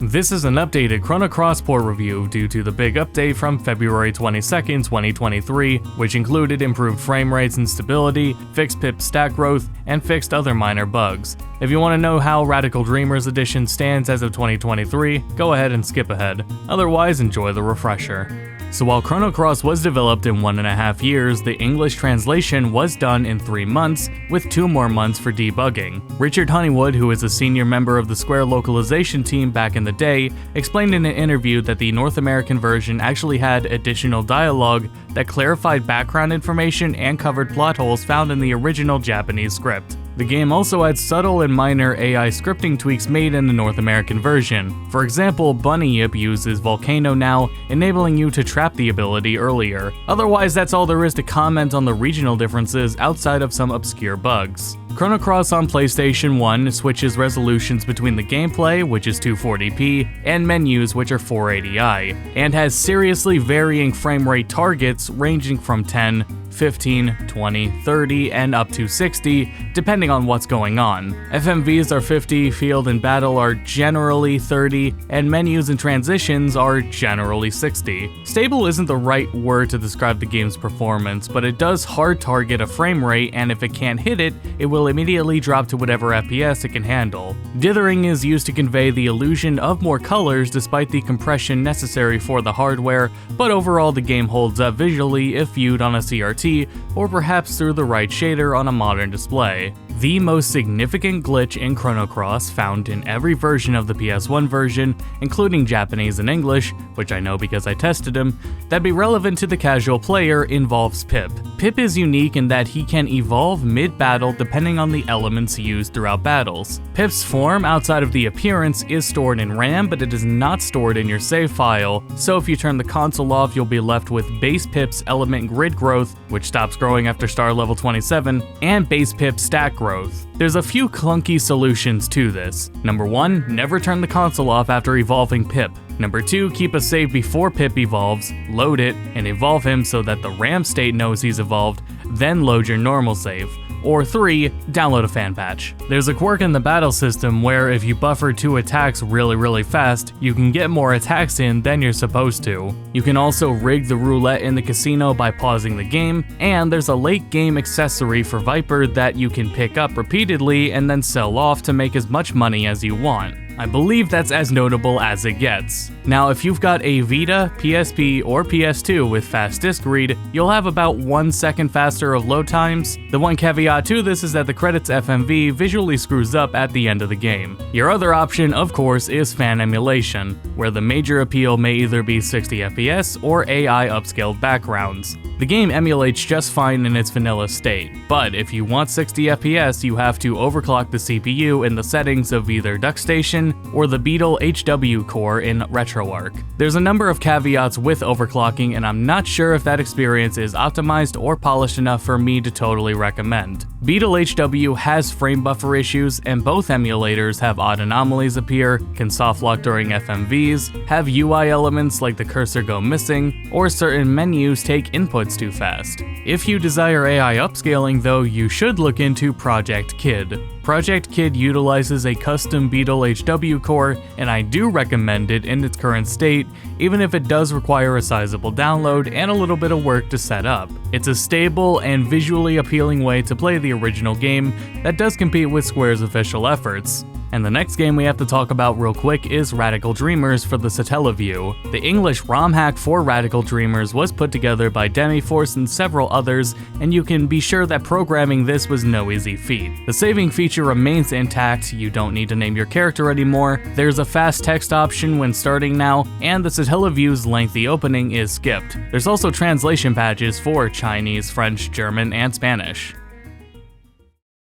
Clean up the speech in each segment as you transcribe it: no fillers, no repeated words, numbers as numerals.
This is an updated Chrono Cross port review due to the big update from February 22nd, 2023, which included improved frame rates and stability, fixed pip stack growth, and fixed other minor bugs. If you want to know how Radical Dreamers Edition stands as of 2023, go ahead and skip ahead. Otherwise, enjoy the refresher. So while Chrono Cross was developed in 1.5 years, the English translation was done in 3 months, with 2 more months for debugging. Richard Honeywood, who is a senior member of the Square localization team back in the day, explained in an interview that the North American version actually had additional dialogue that clarified background information and covered plot holes found in the original Japanese script. The game also had subtle and minor AI scripting tweaks made in the North American version. For example, Bunny Yip uses Volcano now, enabling you to trap the ability earlier. Otherwise, that's all there is to comment on the regional differences outside of some obscure bugs. Chrono Cross on PlayStation 1 switches resolutions between the gameplay, which is 240p, and menus, which are 480i, and has seriously varying frame rate targets ranging from 10, 15, 20, 30, and up to 60, depending on what's going on. FMVs are 50, field and battle are generally 30, and menus and transitions are generally 60. Stable isn't the right word to describe the game's performance, but it does hard target a frame rate, and if it can't hit it, it will immediately drop to whatever FPS it can handle. Dithering is used to convey the illusion of more colors despite the compression necessary for the hardware, but overall the game holds up visually if viewed on a CRT or perhaps through the right shader on a modern display. The most significant glitch in Chrono Cross, found in every version of the PS1 version, including Japanese and English, which I know because I tested them, that'd be relevant to the casual player, involves Pip. Pip is unique in that he can evolve mid-battle depending on the elements used throughout battles. Pip's form outside of the appearance is stored in RAM, but it is not stored in your save file, so if you turn the console off, you'll be left with base Pip's element grid growth, which stops growing after star level 27, and base Pip stack growth. There's a few clunky solutions to this. Number 1, never turn the console off after evolving Pip. Number 2, keep a save before Pip evolves, load it, and evolve him so that the RAM state knows he's evolved, then load your normal save. Or 3, download a fan patch. There's a quirk in the battle system where if you buffer 2 attacks really fast, you can get more attacks in than you're supposed to. You can also rig the roulette in the casino by pausing the game, and there's a late game accessory for Viper that you can pick up repeatedly and then sell off to make as much money as you want. I believe that's as notable as it gets. Now, if you've got a Vita, PSP, or PS2 with fast disk read, you'll have about 1 second faster of load times. The one caveat to this is that the credits FMV visually screws up at the end of the game. Your other option, of course, is fan emulation, where the major appeal may either be 60 FPS or AI upscaled backgrounds. The game emulates just fine in its vanilla state, but if you want 60 FPS, you have to overclock the CPU in the settings of either DuckStation or the Beetle HW core in RetroArch. There's a number of caveats with overclocking, and I'm not sure if that experience is optimized or polished enough for me to totally recommend. Beetle HW has frame buffer issues, and both emulators have odd anomalies appear, can softlock during FMVs, have UI elements like the cursor go missing, or certain menus take inputs too fast. If you desire AI upscaling though, you should look into Project Kid. Project Kid utilizes a custom Beetle HW core, and I do recommend it in its current state, even if it does require a sizable download and a little bit of work to set up. It's a stable and visually appealing way to play the original game that does compete with Square's official efforts. And the next game we have to talk about real quick is Radical Dreamers for the Satellaview. The English ROM hack for Radical Dreamers was put together by Demiforce and several others, and you can be sure that programming this was no easy feat. The saving feature remains intact, you don't need to name your character anymore, there's a fast text option when starting now, and the Satellaview's lengthy opening is skipped. There's also translation patches for Chinese, French, German, and Spanish.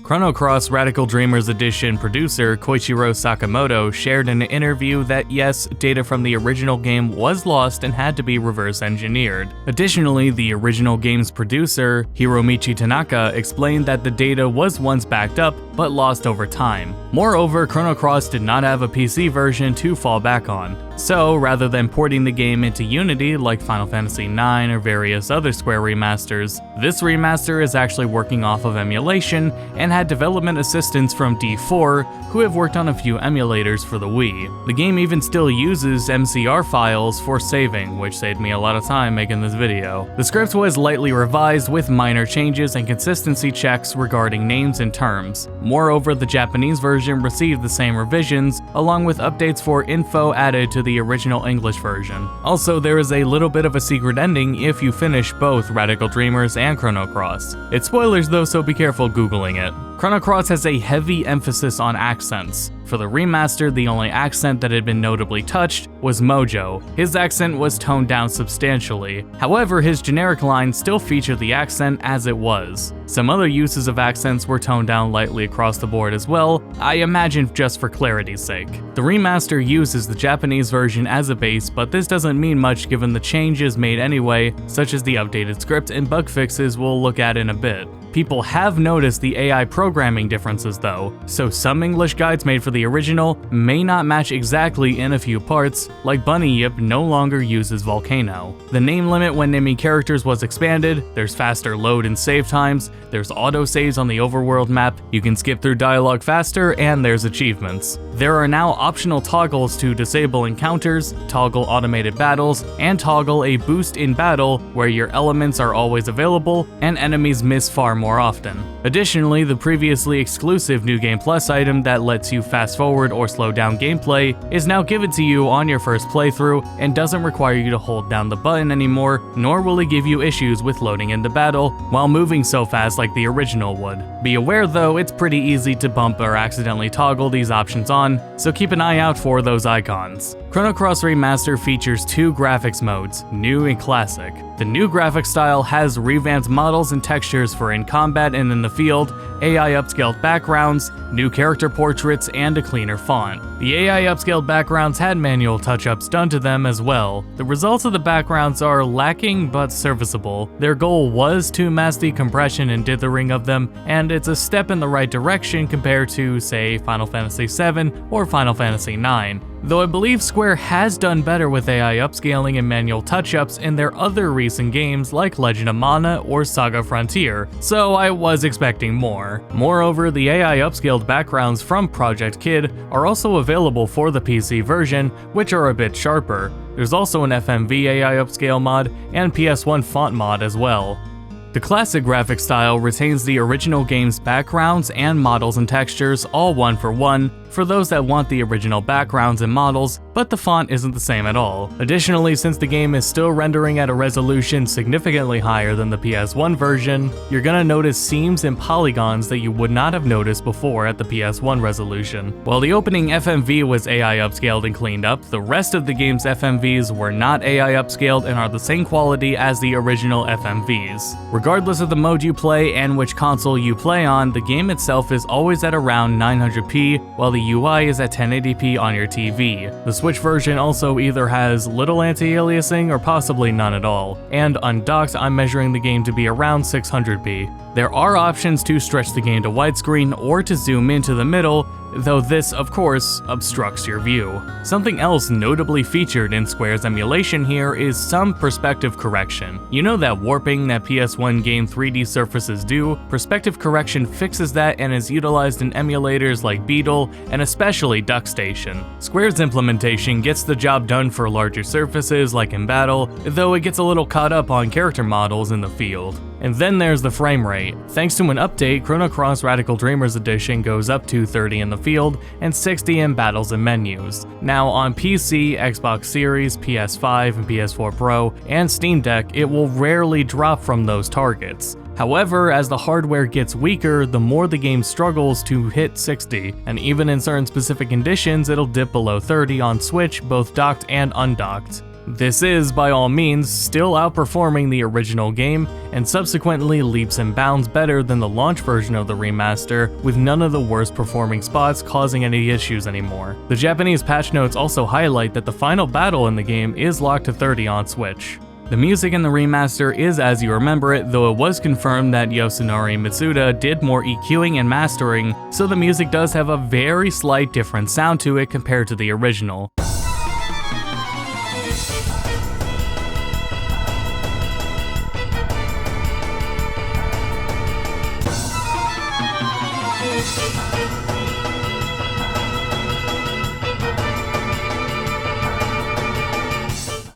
Chrono Cross Radical Dreamers Edition producer Koichiro Sakamoto shared in an interview that yes, data from the original game was lost and had to be reverse engineered. Additionally, the original game's producer, Hiromichi Tanaka, explained that the data was once backed up but lost over time. Moreover, Chrono Cross did not have a PC version to fall back on. So, rather than porting the game into Unity like Final Fantasy IX or various other Square remasters, this remaster is actually working off of emulation and had development assistance from D4, who have worked on a few emulators for the Wii. The game even still uses MCR files for saving, which saved me a lot of time making this video. The script was lightly revised with minor changes and consistency checks regarding names and terms. Moreover, the Japanese version received the same revisions, along with updates for info added to the original English version. Also, there is a little bit of a secret ending if you finish both Radical Dreamers and Chrono Cross. It's spoilers though, so be careful googling it. Chrono Cross has a heavy emphasis on accents. For the remaster, the only accent that had been notably touched was Mojo. His accent was toned down substantially. However, his generic lines still featured the accent as it was. Some other uses of accents were toned down lightly across the board as well, I imagine just for clarity's sake. The remaster uses the Japanese version as a base, but this doesn't mean much given the changes made anyway, such as the updated script and bug fixes we'll look at in a bit. People have noticed the AI programming differences though, so some English guides made for the original may not match exactly in a few parts, like Bunny Yip no longer uses Volcano. The name limit when naming characters was expanded, there's faster load and save times, there's autosaves on the overworld map, you can skip through dialogue faster, and there's achievements. There are now optional toggles to disable encounters, toggle automated battles, and toggle a boost in battle where your elements are always available and enemies miss far more often. Additionally, the previously exclusive New Game Plus item that lets you fast forward or slow down gameplay is now given to you on your first playthrough and doesn't require you to hold down the button anymore, nor will it give you issues with loading into battle while moving so fast like the original would. Be aware though, it's pretty easy to bump or accidentally toggle these options on, so keep an eye out for those icons. Chrono Cross Remaster features two graphics modes, New and Classic. The new graphic style has revamped models and textures for in combat and in the field, AI upscaled backgrounds, new character portraits, and a cleaner font. The AI upscaled backgrounds had manual touch-ups done to them as well. The results of the backgrounds are lacking but serviceable. Their goal was to mask the compression and dithering of them, and it's a step in the right direction compared to, say, Final Fantasy VII or Final Fantasy IX. Though I believe Square has done better with AI upscaling and manual touch-ups in their other recent games like Legend of Mana or Saga Frontier, so I was expecting more. Moreover, the AI upscaled backgrounds from Project Kid are also available for the PC version, which are a bit sharper. There's also an FMV AI upscale mod and PS1 font mod as well. The classic graphic style retains the original game's backgrounds and models and textures all one for one for those that want the original backgrounds and models, but the font isn't the same at all. Additionally, since the game is still rendering at a resolution significantly higher than the PS1 version, you're gonna notice seams and polygons that you would not have noticed before at the PS1 resolution. While the opening FMV was AI upscaled and cleaned up, the rest of the game's FMVs were not AI upscaled and are the same quality as the original FMVs. Regardless of the mode you play and which console you play on, the game itself is always at around 900p, while the UI is at 1080p on your TV. The Switch version also either has little anti-aliasing or possibly none at all, and undocked I'm measuring the game to be around 600p. There are options to stretch the game to widescreen or to zoom into the middle, though this, of course, obstructs your view. Something else notably featured in Square's emulation here is some perspective correction. You know that warping that PS1 game 3D surfaces do? Perspective correction fixes that and is utilized in emulators like Beetle and especially DuckStation. Square's implementation gets the job done for larger surfaces like in battle, though it gets a little caught up on character models in the field. And then there's the frame rate. Thanks to an update, Chrono Cross Radical Dreamers Edition goes up to 30 in the field and 60 in battles and menus. Now on PC, Xbox Series, PS5, and PS4 Pro, and Steam Deck, it will rarely drop from those targets. However, as the hardware gets weaker, the more the game struggles to hit 60, and even in certain specific conditions, it'll dip below 30 on Switch, both docked and undocked. This is, by all means, still outperforming the original game, and subsequently leaps and bounds better than the launch version of the remaster, with none of the worst performing spots causing any issues anymore. The Japanese patch notes also highlight that the final battle in the game is locked to 30 on Switch. The music in the remaster is as you remember it, though it was confirmed that Yosunori Mitsuda did more EQing and mastering, so the music does have a very slight different sound to it compared to the original.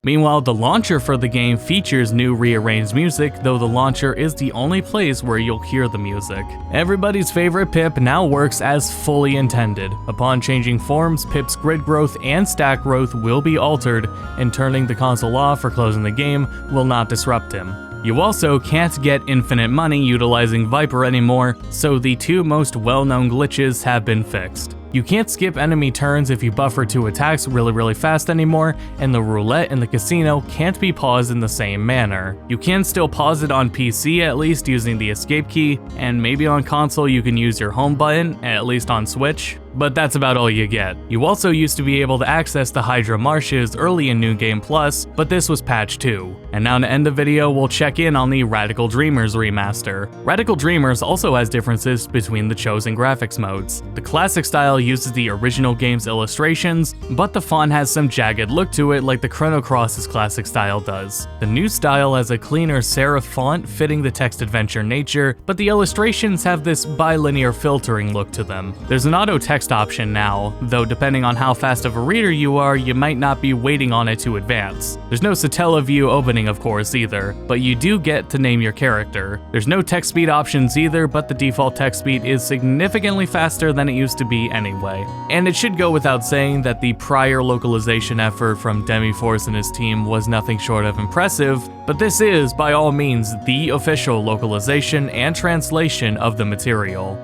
Meanwhile, the launcher for the game features new rearranged music, though the launcher is the only place where you'll hear the music. Everybody's favorite Pip now works as fully intended. Upon changing forms, Pip's grid growth and stack growth will be altered, and turning the console off or closing the game will not disrupt him. You also can't get infinite money utilizing Viper anymore, so the two most well-known glitches have been fixed. You can't skip enemy turns if you buffer two attacks really fast anymore, and the roulette in the casino can't be paused in the same manner. You can still pause it on PC at least using the escape key, and maybe on console you can use your home button, at least on Switch, but that's about all you get. You also used to be able to access the Hydra Marshes early in New Game Plus, but this was patch 2. And now to end the video, we'll check in on the Radical Dreamers remaster. Radical Dreamers also has differences between the chosen graphics modes. The classic style uses the original game's illustrations, but the font has some jagged look to it like the Chrono Cross's classic style does. The new style has a cleaner serif font fitting the text adventure nature, but the illustrations have this bilinear filtering look to them. There's an auto text option now, though depending on how fast of a reader you are, you might not be waiting on it to advance. There's no Satella view opening of course either, but you do get to name your character. There's no text speed options either, but the default text speed is significantly faster than it used to be anyway. And it should go without saying that the prior localization effort from Demiforce and his team was nothing short of impressive, but this is by all means the official localization and translation of the material.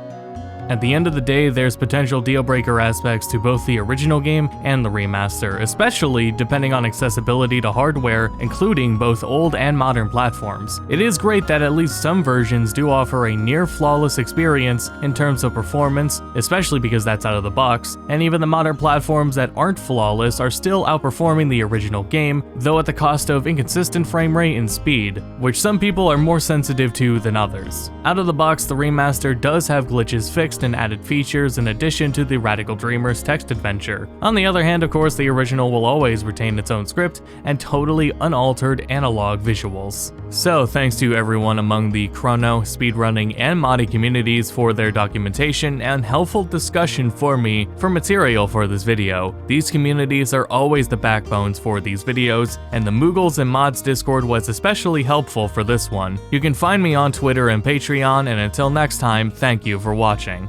At the end of the day, there's potential deal-breaker aspects to both the original game and the remaster, especially depending on accessibility to hardware, including both old and modern platforms. It is great that at least some versions do offer a near-flawless experience in terms of performance, especially because that's out of the box, and even the modern platforms that aren't flawless are still outperforming the original game, though at the cost of inconsistent frame rate and speed, which some people are more sensitive to than others. Out of the box, the remaster does have glitches fixed and added features in addition to the Radical Dreamers text adventure. On the other hand, of course, the original will always retain its own script and totally unaltered analog visuals. So thanks to everyone among the Chrono, speedrunning, and modding communities for their documentation and helpful discussion for me for material for this video. These communities are always the backbones for these videos, and the Moogles and Mods Discord was especially helpful for this one. You can find me on Twitter and Patreon, and until next time, thank you for watching.